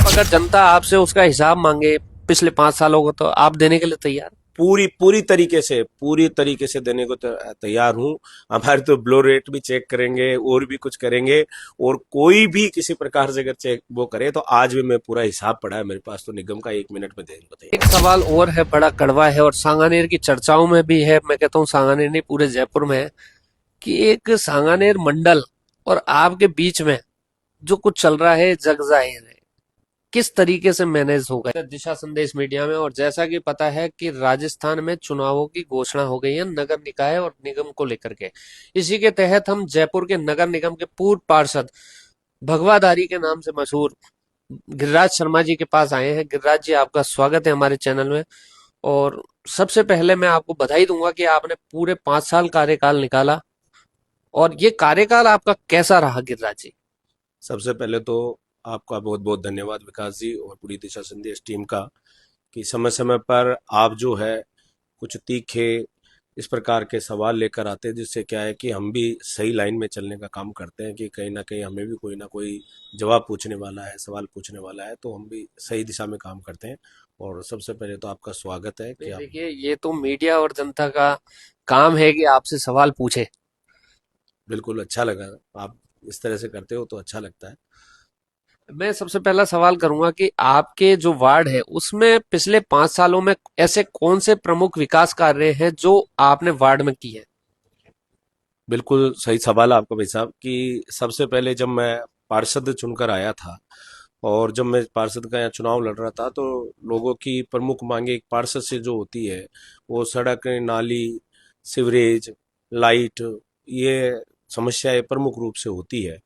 अगर जनता आपसे उसका हिसाब मांगे पिछले 5 सालों को, तो आप देने के लिए तैयार? पूरी तरीके से देने को तैयार हूँ। हमारे तो ब्लो रेट भी चेक करेंगे और भी कुछ करेंगे। और कोई भी किसी प्रकार से अगर चेक वो करे तो आज भी मैं पूरा हिसाब पड़ा है मेरे पास, तो निगम का 1 मिनट में देने को एक तैयार सवाल और है, बड़ा कड़वा है और सांगानेर की चर्चाओं में भी है, मैं कहता हूँ सांगानेर नहीं पूरे जयपुर में है, कि एक सांगानेर मंडल और आपके बीच में जो कुछ चल रहा है जग जाहिर है। किस तरीके से मैनेज होगा दिशा संदेश मीडिया में? और जैसा कि पता है कि राजस्थान में चुनावों की घोषणा हो गई है नगर निकाय और निगम को लेकर के। इसी के तहत हम जयपुर के नगर निगम के पूर्व पार्षद, भगवाधारी के नाम से मशहूर गिरिराज शर्मा जी के पास आए हैं। गिरिराज जी, आपका स्वागत है हमारे चैनल में। और सबसे पहले मैं आपको बधाई दूंगा कि आपने पूरे 5 साल कार्यकाल निकाला। और ये कार्यकाल आपका कैसा रहा गिरिराज जी? सबसे पहले तो आपका बहुत बहुत धन्यवाद विकास जी और पूरी दिशा संदेश टीम का, कि समय समय पर आप जो है कुछ तीखे इस प्रकार के सवाल लेकर आते हैं, जिससे क्या है कि हम भी सही लाइन में चलने का काम करते हैं, कि कहीं ना कहीं हमें भी कोई ना कोई जवाब पूछने वाला है, सवाल पूछने वाला है, तो हम भी सही दिशा में काम करते हैं। और सबसे पहले तो आपका स्वागत है कि नहीं, आप। देखिए, ये तो मीडिया और जनता का काम है कि आपसे सवाल पूछे। बिल्कुल अच्छा लगा, आप इस तरह से करते हो तो अच्छा लगता है। मैं सबसे पहला सवाल करूंगा कि आपके जो वार्ड है उसमें पिछले 5 सालों में ऐसे कौन से प्रमुख विकास कार्य हैं जो आपने वार्ड में किए हैं? बिल्कुल सही सवाल है आपका भाई साहब, कि सबसे पहले जब मैं पार्षद चुनकर आया था और जब मैं पार्षद का यहाँ चुनाव लड़ रहा था, तो लोगों की प्रमुख मांगे एक पार्षद से जो होती है वो सड़क, नाली, सीवरेज, लाइट, ये समस्याएं प्रमुख रूप से होती है।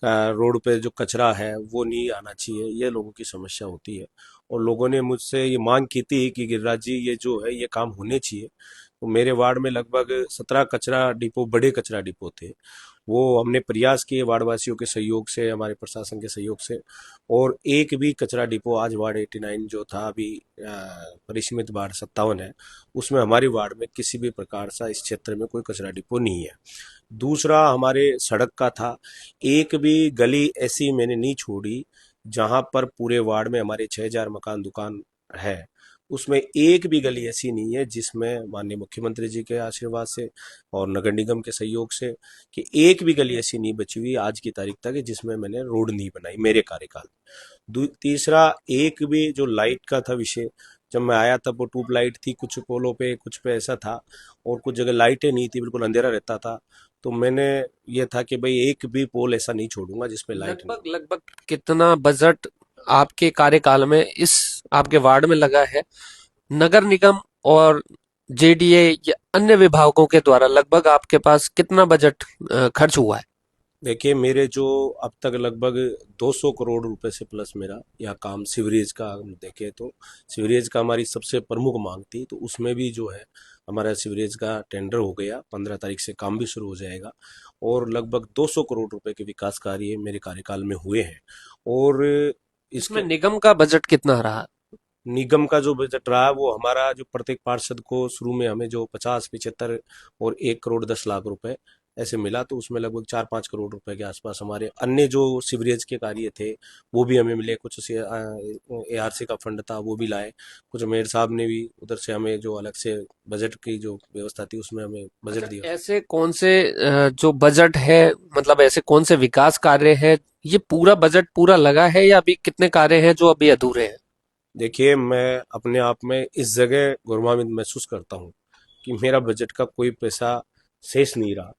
रोड पे जो कचरा है वो नहीं आना चाहिए, ये लोगों की समस्या होती है। और लोगों ने मुझसे ये मांग की थी कि गिरिराज जी ये जो है ये काम होने चाहिए। तो मेरे वार्ड में लगभग 17 कचरा डिपो, बड़े कचरा डिपो थे। वो हमने प्रयास किए वार्ड वासियों के सहयोग से, हमारे प्रशासन के सहयोग से। और एक भी कचरा डिपो आज वार्ड 89 जो था अभी परिसीमित वार्ड 57 है, उसमें हमारे वार्ड में किसी भी प्रकार सा इस क्षेत्र में कोई कचरा डिपो नहीं है। दूसरा हमारे सड़क का था, एक भी गली ऐसी मैंने नहीं छोड़ी जहां पर पूरे वार्ड में हमारे 6,000 मकान दुकान है, उसमें एक भी गली ऐसी नहीं है जिसमें माननीय मुख्यमंत्री जी के आशीर्वाद से और नगर निगम के सहयोग से, कि एक भी गली ऐसी नहीं बची हुई आज की तारीख तक जिसमें मैंने रोड नहीं बनाई मेरे कार्यकाल में। तीसरा, एक भी जो लाइट का था विषय, जब मैं आया तब वो ट्यूब लाइट थी कुछ पोलों पे, कुछ पे ऐसा था, और कुछ जगह लाइटें नहीं थी, बिल्कुल अंधेरा रहता था। तो मैंने ये था कि भाई एक भी पोल ऐसा नहीं छोड़ूंगा जिसमें लाइट नहीं लगभग लगभग कितना बजट आपके कार्यकाल में इस आपके वार्ड में लगा है नगर निगम और जेडीए या अन्य विभागों के द्वारा? लगभग आपके पास कितना बजट खर्च हुआ है? देखिए, मेरे जो अब तक लगभग 200 करोड़ रुपए से प्लस मेरा यह काम सीवरेज का हम देखें तो, सीवरेज का हमारी सबसे प्रमुख मांग थी, तो उसमें भी जो है हमारा सीवरेज का टेंडर हो गया, 15 तारीख से काम भी शुरू हो जाएगा। और लगभग 200 करोड़ रुपए के विकास कार्य मेरे कार्यकाल में हुए हैं। और इसमें इसके निगम का बजट कितना रहा? निगम का जो बजट रहा वो हमारा, जो प्रत्येक पार्षद को शुरू में हमें जो 50, 75 और 1 करोड़ 10 लाख रुपए ऐसे मिला, तो उसमें लगभग 4-5 करोड़ रुपए के आसपास हमारे अन्य जो सीवरेज के कार्य थे वो भी हमें मिले। कुछ से ARC का फंड था वो भी लाए, कुछ मेयर साहब ने भी उधर से हमें जो अलग से बजट की जो व्यवस्था थी उसमें हमें अच्छा, बजट दिया। ऐसे कौन से जो बजट है, मतलब ऐसे कौन से विकास कार्य है, ये पूरा बजट पूरा लगा है या अभी कितने कार्य हैं जो अभी अधूरे हैं? देखिए, मैं अपने आप में इस जगह गौरवान्वित महसूस करता हूँ कि मेरा बजट का कोई पैसा शेष नहीं रहा।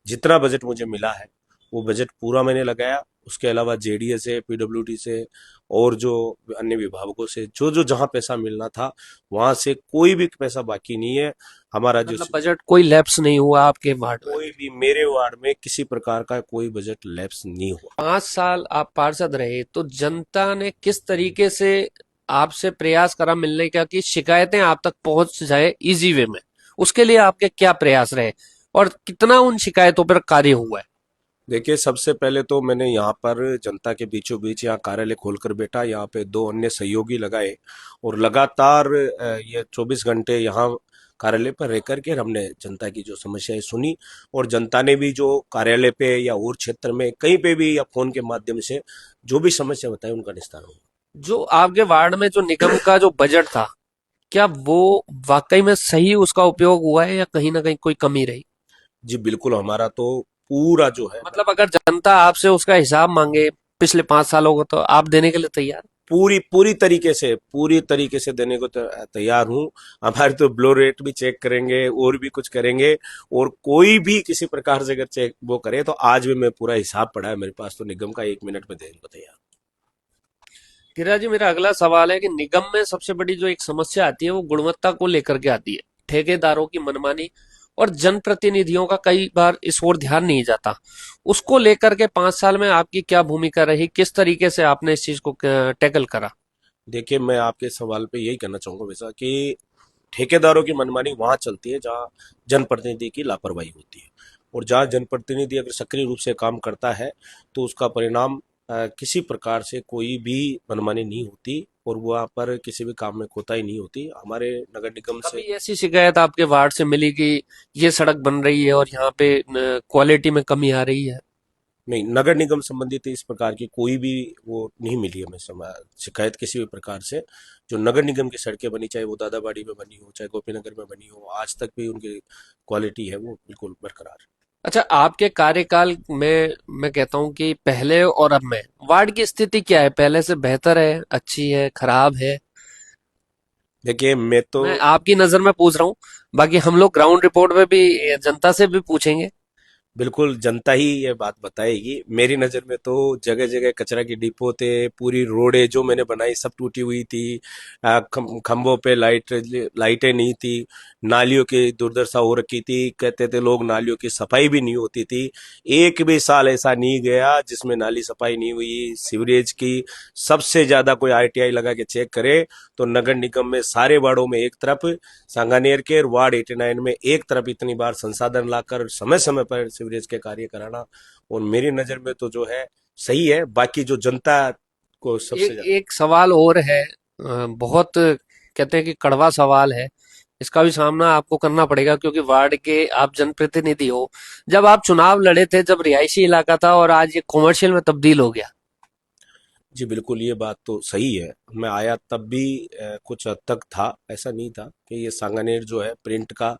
जितना बजट मुझे मिला है वो बजट पूरा मैंने लगाया। उसके अलावा JDA से, PWD से और जो अन्य विभागों से जो जो जहाँ पैसा मिलना था वहां से कोई भी पैसा बाकी नहीं है। हमारा जो मतलब बजट कोई लैप्स नहीं हुआ आपके वार्ड में? कोई भी, मेरे वार्ड में किसी प्रकार का कोई बजट लैप्स नहीं हुआ। 5 साल आप पार्षद रहे तो जनता ने किस तरीके से आपसे प्रयास करा मिलने का कि शिकायतें आप तक पहुंच जाए इजी वे में? उसके लिए आपके क्या प्रयास रहे और कितना उन शिकायतों पर कार्य हुआ है? देखिए, सबसे पहले तो मैंने यहाँ पर जनता के बीचों बीच यहाँ कार्यालय खोलकर बैठा, यहाँ पे 2 अन्य सहयोगी लगाए और लगातार ये 24 घंटे यहाँ कार्यालय पर रह करके हमने जनता की जो समस्याएं सुनी। और जनता ने भी जो कार्यालय पे या और क्षेत्र में कहीं पे भी या फोन के माध्यम से जो भी समस्या बताई उनका निस्तारण हुआ। जो आपके वार्ड में जो निगम का जो बजट था, क्या वो वाकई में सही उसका उपयोग हुआ है या कहीं ना कहीं कोई कमी रही? जी बिल्कुल, हमारा तो पूरा जो है मतलब अगर जनता आपसे उसका हिसाब मांगे पिछले 5 सालों को, तो आप देने के लिए तैयार? पूरी पूरी तरीके से देने को तैयार हूँ। हमारे तो ब्लो रेट भी चेक करेंगे और भी कुछ करेंगे। और कोई भी किसी प्रकार से अगर चेक वो करे तो आज भी मैं पूरा हिसाब पड़ा है मेरे पास, तो निगम का 1 मिनट में देने को तैयार। धीरज जी, मेरा अगला सवाल है कि निगम में सबसे बड़ी जो एक समस्या आती है वो गुणवत्ता को लेकर के आती है। ठेकेदारों की मनमानी और जनप्रतिनिधियों का कई बार इस ओर ध्यान नहीं जाता। उसको लेकर के 5 साल में आपकी क्या भूमिका रही, किस तरीके से आपने इस चीज को टैकल करा? देखिए, मैं आपके सवाल पे यही कहना चाहूंगा वैसा कि ठेकेदारों की मनमानी वहां चलती है जहां जनप्रतिनिधि की लापरवाही होती है। और जहां जनप्रतिनिधि अगर सक्रिय रूप से काम करता है तो उसका परिणाम किसी प्रकार से कोई भी मनमानी नहीं होती और वहां पर किसी भी काम में कोताही नहीं होती। हमारे नगर निगम कभी से ऐसी शिकायत आपके वार्ड से मिली कि ये सड़क बन रही है और यहाँ पे क्वालिटी में कमी आ रही है? नहीं, नगर निगम संबंधित इस प्रकार की कोई भी वो नहीं मिली हमें शिकायत किसी भी प्रकार से। जो नगर निगम की सड़कें बनी, चाहे वो दादाबाड़ी में बनी हो चाहे गोपीनगर में बनी हो, आज तक भी उनकी क्वालिटी है वो बिल्कुल बरकरार है। अच्छा, आपके कार्यकाल में मैं कहता हूँ कि पहले और अब में वार्ड की स्थिति क्या है? पहले से बेहतर है, अच्छी है, खराब है? देखिए, मैं तो मैं आपकी नजर में पूछ रहा हूँ। बाकी हम लोग ग्राउंड रिपोर्ट में भी जनता से भी पूछेंगे। बिल्कुल जनता ही ये बात बताएगी। मेरी नज़र में तो जगह जगह कचरा के डिपो थे, पूरी रोडें जो मैंने बनाई सब टूटी हुई थी। खंभों पे लाइटें नहीं थी। नालियों की दुर्दशा हो रखी थी, कहते थे लोग नालियों की सफाई भी नहीं होती थी। एक भी साल ऐसा नहीं गया जिसमें नाली सफाई नहीं हुई। सीवरेज की सबसे ज्यादा कोई आरटीआई लगा के चेक करे तो नगर निगम में सारे वार्डों में एक तरफ, सांगानेर के वार्ड 89 में एक तरफ इतनी बार संसाधन लाकर समय समय पर सीवरेज के कार्य कराना। और मेरी नजर में तो जो है सही है। बाकी जो जनता को सबसे एक ज्यादा। एक सवाल और है, बहुत कहते हैं कि कड़वा सवाल है। इसका भी सामना आपको करना पड़ेगा क्योंकि वार्ड के आप जनप्रतिनिधि हो। जब आप चुनाव लड़े थे, जब रिहायशी इलाका था और आज ये कॉमर्शियल में तब्दील हो गया। जी बिल्कुल, ये बात तो सही है। मैं आया तब भी कुछ हद तक था, ऐसा नहीं था कि ये सांगानेर जो है प्रिंट का।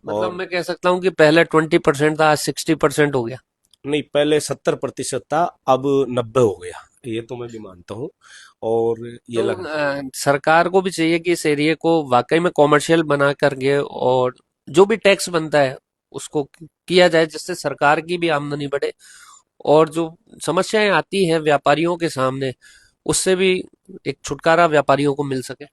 मतलब और मैं कह सकता हूँ कि पहले 20% था, आज 60% हो गया। नहीं, पहले 70% था, अब 90 हो गया, ये तो मैं भी मानता हूँ। और ये तो लगा। सरकार को भी चाहिए कि इस एरिया को वाकई में कॉमर्शियल बना करके, और जो भी टैक्स बनता है उसको किया जाए जिससे सरकार की भी आमदनी बढ़े, और जो समस्याएं आती हैं व्यापारियों के सामने उससे भी एक छुटकारा व्यापारियों को मिल सके।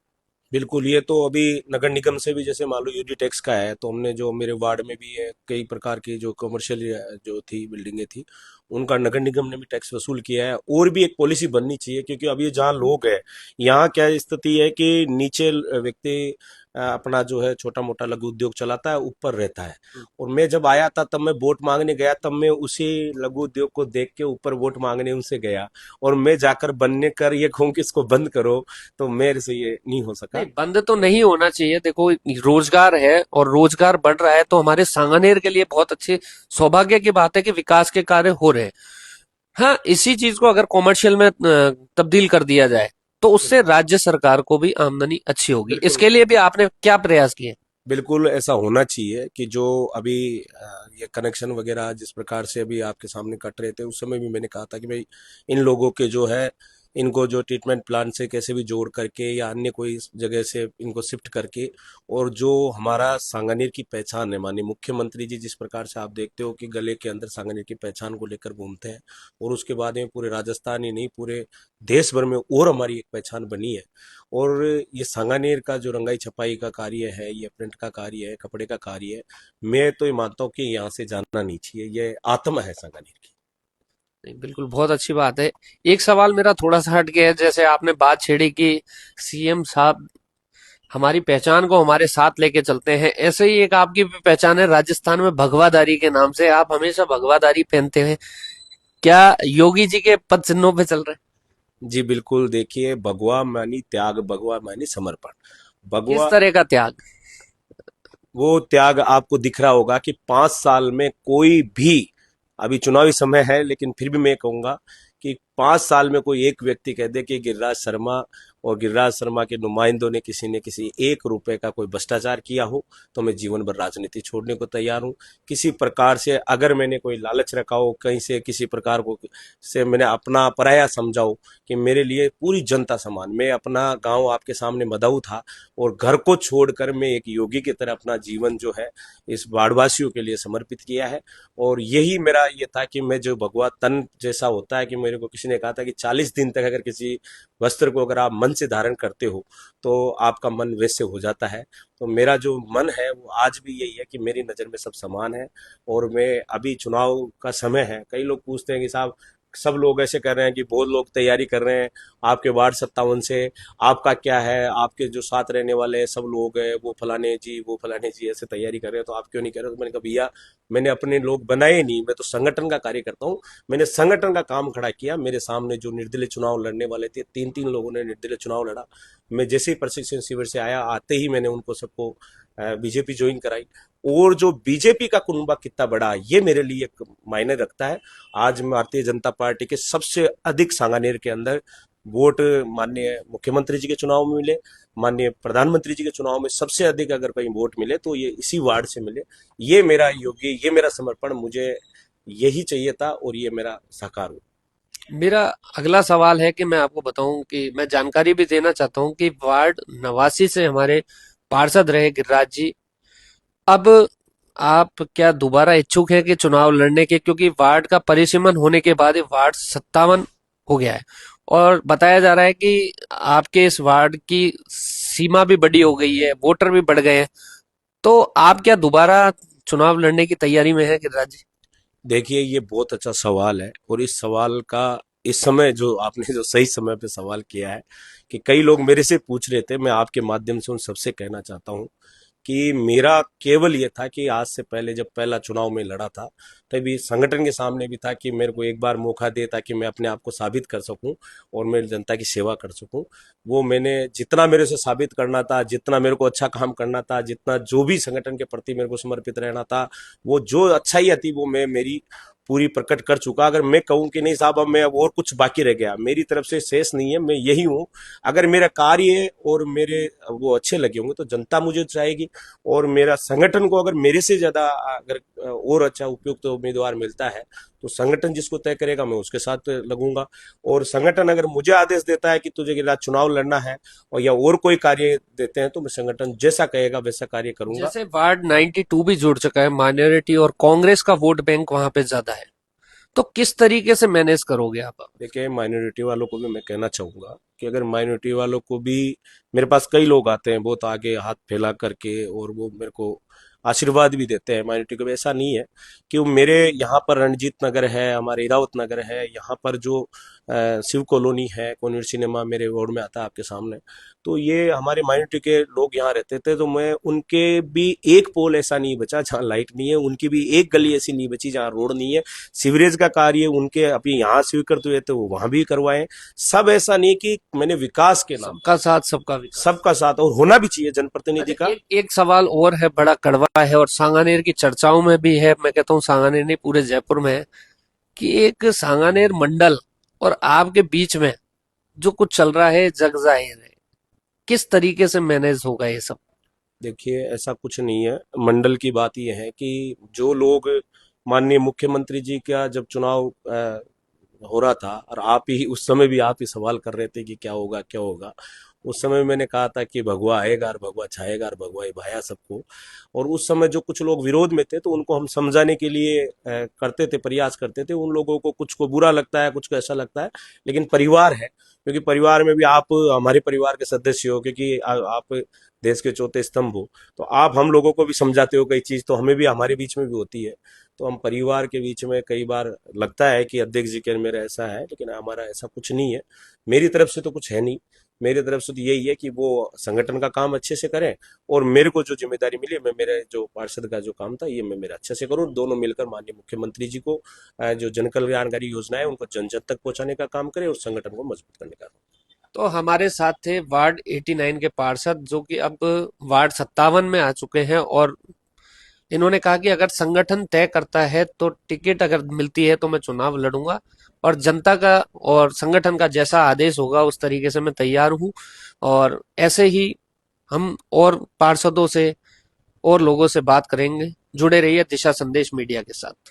बिल्कुल, ये तो अभी नगर निगम से भी जैसे मान लो यूडी टैक्स का है, तो हमने जो मेरे वार्ड में भी है कई प्रकार की जो कमर्शियल जो थी बिल्डिंगे थी, उनका नगर निगम ने भी टैक्स वसूल किया है। और भी एक पॉलिसी बननी चाहिए क्योंकि अभी जहाँ लोग हैं, यहाँ क्या स्थिति है कि नीचे व्यक्ति अपना जो है छोटा मोटा लघु उद्योग चलाता है, ऊपर रहता है। और मैं जब आया था तब मैं वोट मांगने गया, तब मैं उसी लघु उद्योग को देख के ऊपर वोट मांगने उनसे गया। और मैं जाकर बनने कर ये कहूँ कि इसको बंद करो, तो मेरे से ये नहीं हो नहीं, सका। बंद तो नहीं होना चाहिए। देखो, रोजगार है और रोजगार बढ़ रहा है तो हमारे सांगानेर के लिए बहुत अच्छी सौभाग्य की बात है कि विकास के कार्य हो रहे हैं। हाँ, इसी चीज को अगर कॉमर्शियल में तब्दील कर दिया जाए तो उससे राज्य सरकार को भी आमदनी अच्छी होगी। बिल्कुल, इसके लिए भी आपने क्या प्रयास किए? बिल्कुल ऐसा होना चाहिए कि जो अभी ये कनेक्शन वगैरह जिस प्रकार से अभी आपके सामने कट रहे थे, उस समय भी मैंने कहा था कि भाई इन लोगों के जो है, इनको जो ट्रीटमेंट प्लांट से कैसे भी जोड़ करके या अन्य कोई जगह से इनको शिफ्ट करके, और जो हमारा सांगानेर की पहचान है, माननीय मुख्यमंत्री जी जिस प्रकार से आप देखते हो कि गले के अंदर सांगानेर की पहचान को लेकर घूमते हैं, और उसके बाद में पूरे राजस्थान ही नहीं पूरे देश भर में और हमारी एक पहचान बनी है। और ये सांगानेर का जो रंगाई छपाई का कार्य है, ये प्रिंट का कार्य है, कपड़े का कार्य है, मैं तो ये मानता हूँ कि यहाँ से जाना नहीं चाहिए। ये आत्मा है सांगानेर की। नहीं, बिल्कुल बहुत अच्छी बात है। एक सवाल मेरा थोड़ा सा हट गया है। जैसे आपने बात छेड़ी कि सीएम साहब हमारी पहचान को हमारे साथ लेके चलते हैं, ऐसे ही एक आपकी भी पहचान है राजस्थान में भगवादारी के नाम से। आप हमेशा भगवादारी पहनते हैं। क्या योगी जी के पद चिन्हों पे चल रहे हैं? जी बिल्कुल, देखिए, भगवा मानी त्याग, भगवा मानी समर्पण। किस भगवा तरह का त्याग? वो त्याग आपको दिख रहा होगा कि 5 साल में कोई भी, अभी चुनावी समय है लेकिन फिर भी मैं कहूंगा कि 5 साल में कोई एक व्यक्ति कह दे कि गिरिराज शर्मा और गिरिराज शर्मा के नुमाइंदों ने किसी 1 रुपए का कोई भ्रष्टाचार किया हो, तो मैं जीवन भर राजनीति छोड़ने को तैयार हूँ। किसी प्रकार से अगर मैंने कोई लालच रखा हो, कहीं से किसी प्रकार को से मैंने अपना पराया समझा हो, कि मेरे लिए पूरी जनता समान, मैं अपना गांव आपके सामने मदाऊ था और घर को छोड़कर मैं एक योगी की तरह अपना जीवन जो है इस बाढ़वासियों के लिए समर्पित किया है। और यही मेरा ये था कि मैं जो भगवा तन जैसा होता है, कि मेरे को किसी ने कहा था कि 40 दिन तक अगर किसी वस्त्र को अगर आप मन से धारण करते हो तो आपका मन वैसे हो जाता है। तो मेरा जो मन है वो आज भी यही है कि मेरी नज़र में सब समान है। और मैं अभी चुनाव का समय है, कई लोग पूछते हैं कि साहब, सब लोग ऐसे कर रहे हैं कि बहुत लोग तैयारी कर रहे हैं आपके वार्ड 57 से, आपका क्या है, आपके जो साथ रहने वाले सब लोग हैं वो फलाने जी ऐसे तैयारी कर रहे हैं, तो आप क्यों नहीं कर रहे? तो मैंने कहा भैया, मैंने अपने लोग बनाए नहीं, मैं तो संगठन का कार्य करता हूँ। मैंने संगठन का काम खड़ा किया। मेरे सामने जो निर्दलीय चुनाव लड़ने वाले थे, 3-3 लोगों ने निर्दलीय चुनाव लड़ा। मैं जैसे ही प्रशिक्षण शिविर से आया, आते ही मैंने उनको सबको बीजेपी ज्वाइन कराई। और जो बीजेपी का कुनबा कितना बड़ा है, ये मेरे लिए एक मायने रखता है। आज भारतीय जनता पार्टी के सबसे अधिक सांगानेर के अंदर वोट माननीय मुख्यमंत्री जी के चुनाव में मिले, माननीय प्रधानमंत्री जी के चुनाव में सबसे अधिक अगर कहीं वोट मिले तो ये इसी वार्ड से मिले। ये मेरा योग्य, ये मेरा समर्पण, मुझे यही चाहिए था और ये मेरा साकार हुआ। मेरा अगला सवाल है कि मैं आपको बताऊं कि मैं जानकारी भी देना चाहता हूं कि वार्ड 89 से हमारे पार्षद रहे गिरिराज जी। अब आप क्या दोबारा इच्छुक हैं कि चुनाव लड़ने के, क्योंकि वार्ड का परिसीमन होने के बाद ये वार्ड 57 हो गया है और बताया जा रहा है कि आपके इस वार्ड की सीमा भी बड़ी हो गई है, वोटर भी बढ़ गए हैं। तो आप क्या दोबारा चुनाव लड़ने की तैयारी में है गिरिराज जी? देखिए, ये बहुत अच्छा सवाल है और इस सवाल का इस समय जो आपने जो सही समय पे सवाल किया है, कि कई लोग मेरे से पूछ रहे थे, मैं आपके माध्यम से उन सबसे कहना चाहता हूँ कि मेरा केवल ये था कि आज से पहले जब पहला चुनाव में लड़ा था, तभी संगठन के सामने भी था कि मेरे को एक बार मौका दे ताकि मैं अपने आप को साबित कर सकूं और मैं जनता की सेवा कर सकूं। वो मैंने जितना मेरे से साबित करना था, जितना मेरे को अच्छा काम करना था, जितना जो भी संगठन के प्रति मेरे को समर्पित रहना था, वो जो अच्छाई थी वो मैं मेरी पूरी प्रकट कर चुका। अगर मैं कहूं कि नहीं साहब अब मैं अब और कुछ बाकी रह गया, मेरी तरफ से शेष नहीं है, मैं यही हूं। अगर मेरा कार्य और मेरे वो अच्छे लगे होंगे तो जनता मुझे चाहेगी। और मेरा संगठन को अगर मेरे से ज्यादा अगर और अच्छा उपयुक्त तो उम्मीदवार मिलता है तो संगठन जिसको तय करेगा मैं उसके साथ लगूंगा। और संगठन अगर मुझे आदेश देता है कि तुझे के लिए चुनाव लड़ना है और या और कोई कार्य देते हैं तो मैं संगठन जैसा कहेगा वैसा कार्य करूंगा। जैसे वार्ड 92 भी जुड़ चुका है, माइनॉरिटी और कांग्रेस का वोट बैंक वहां पे ज्यादा है, तो किस तरीके से मैनेज करोगे आप? देखिए, माइनॉरिटी वालों को भी मैं कहना चाहूंगा कि अगर माइनॉरिटी वालों को भी, मेरे पास कई लोग आते हैं बहुत आगे हाथ फैला करके और वो मेरे को आशीर्वाद भी देते हैं। माइनॉरिटी को भी ऐसा नहीं है कि वो मेरे यहाँ पर रणजीत नगर है, हमारे इरावत नगर है, यहाँ पर जो शिव कॉलोनी है, कॉन्वेंट सिनेमा मेरे वार्ड में आता है आपके सामने, तो ये हमारे माइनॉरिटी के लोग यहाँ रहते थे। तो मैं उनके भी एक पोल ऐसा नहीं बचा जहाँ लाइट नहीं है, उनकी भी एक गली ऐसी नहीं बची जहाँ रोड नहीं है। सीवरेज का कार्य उनके अभी यहाँ स्वीकृत हुए थे वो वहां भी करवाए। सब ऐसा नहीं कि मैंने विकास के नाम सबका साथ सबका विकास। सबका साथ, और होना भी चाहिए अच्छा, जनप्रतिनिधि का। एक एक सवाल और है, बड़ा कड़वा है और सांगानेर की चर्चाओं में भी है, मैं कहता हूँ सांगानेर नहीं पूरे जयपुर में है, कि एक सांगानेर मंडल और आपके बीच में जो कुछ चल रहा है जग जाहिर है। किस तरीके से मैनेज होगा ये सब? देखिए, ऐसा कुछ नहीं है। मंडल की बात यह है कि जो लोग माननीय मुख्यमंत्री जी का जब चुनाव हो रहा था और आप ही उस समय भी आप ही सवाल कर रहे थे कि क्या होगा क्या होगा, उस समय मैंने कहा था कि भगवा आएगा और भगवा छाएगा और भगवा ही भाया सबको। और उस समय जो कुछ लोग विरोध में थे तो उनको हम समझाने के लिए करते थे, प्रयास करते थे। उन लोगों को कुछ को बुरा लगता है, कुछ को ऐसा लगता है, लेकिन परिवार है, क्योंकि परिवार में भी आप हमारे परिवार के सदस्य हो, क्योंकि आप देश के चौथे स्तंभ हो, तो आप हम लोगों को भी समझाते हो कई चीज, तो हमें भी हमारे बीच में भी होती है। तो हम परिवार के बीच में कई बार लगता है कि अध्यक्ष जी के मेरा ऐसा है, लेकिन हमारा ऐसा कुछ नहीं है। मेरी तरफ से तो कुछ है नहीं। मेरी तरफ से तो यही है कि वो संगठन का काम अच्छे से करें और मेरे को जो जिम्मेदारी मिली, मैं मेरे जो पार्षद का जो काम था ये मैं मेरा अच्छे से करूं, दोनों मिलकर माननीय मुख्यमंत्री जी को जो जन कल्याणकारी योजना है उनको जन जन तक पहुंचाने का काम करें और संगठन को मजबूत करने का। तो हमारे साथ थे वार्ड 89 के पार्षद जो कि अब वार्ड 57 में आ चुके हैं और इन्होंने कहा कि अगर संगठन तय करता है तो टिकट अगर मिलती है तो मैं चुनाव लड़ूंगा, और जनता का और संगठन का जैसा आदेश होगा उस तरीके से मैं तैयार हूं। और ऐसे ही हम और पार्षदों से और लोगों से बात करेंगे। जुड़े रहिए दिशा संदेश मीडिया के साथ।